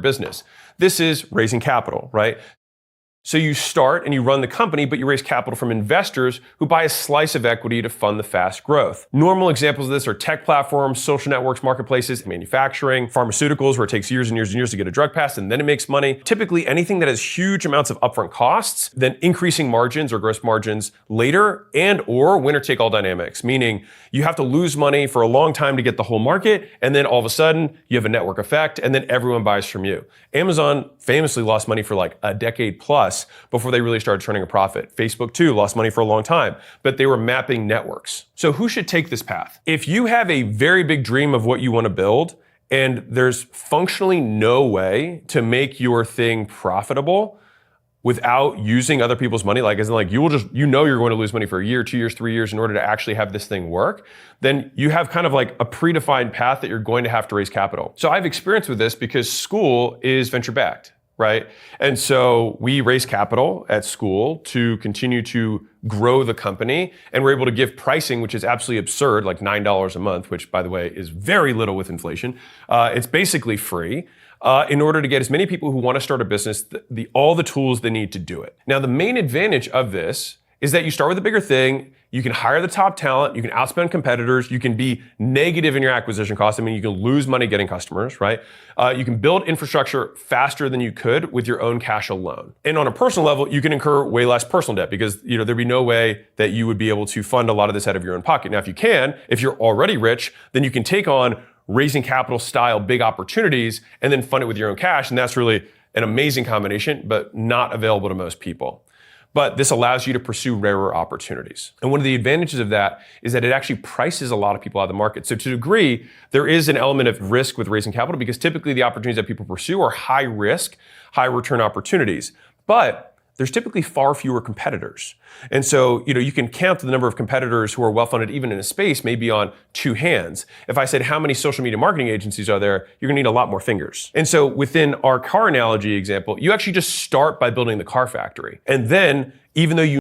business. This is raising capital, right? So you start and you run the company, but you raise capital from investors who buy a slice of equity to fund the fast growth. Normal examples of this are tech platforms, social networks, marketplaces, manufacturing, pharmaceuticals, where it takes years and years and years to get a drug passed and then it makes money. Typically anything that has huge amounts of upfront costs, then increasing margins or gross margins later, and or winner take all dynamics, meaning you have to lose money for a long time to get the whole market, and then all of a sudden you have a network effect and then everyone buys from you. Amazon famously lost money for like a decade plus before they really started turning a profit. Facebook too lost money for a long time, but they were mapping networks. So who should take this path? If you have a very big dream of what you want to build and there's functionally no way to make your thing profitable without using other people's money, like as in like you're going to lose money for a year, 2 years, 3 years in order to actually have this thing work, then you have kind of like a predefined path that you're going to have to raise capital. So I've experience with this because school is venture backed. Right? And so we raise capital at school to continue to grow the company, and we're able to give pricing, which is absolutely absurd, like $9 a month, which by the way is very little with inflation. It's basically free. In order to get as many people who want to start a business, all the tools they need to do it. Now, the main advantage of this is that you start with a bigger thing, you can hire the top talent, you can outspend competitors, you can be negative in your acquisition costs. I mean, you can lose money getting customers, right? You can build infrastructure faster than you could with your own cash alone. And on a personal level, you can incur way less personal debt because there'd be no way that you would be able to fund a lot of this out of your own pocket. Now, if you're already rich, then you can take on raising capital style big opportunities and then fund it with your own cash. And that's really an amazing combination, but not available to most people. But this allows you to pursue rarer opportunities. And one of the advantages of that is that it actually prices a lot of people out of the market. So to a degree, there is an element of risk with raising capital because typically the opportunities that people pursue are high risk, high return opportunities. But there's typically far fewer competitors. And so, you can count the number of competitors who are well-funded even in a space maybe on two hands. If I said how many social media marketing agencies are there, you're gonna need a lot more fingers. And so within our car analogy example, you actually just start by building the car factory. And then, even though you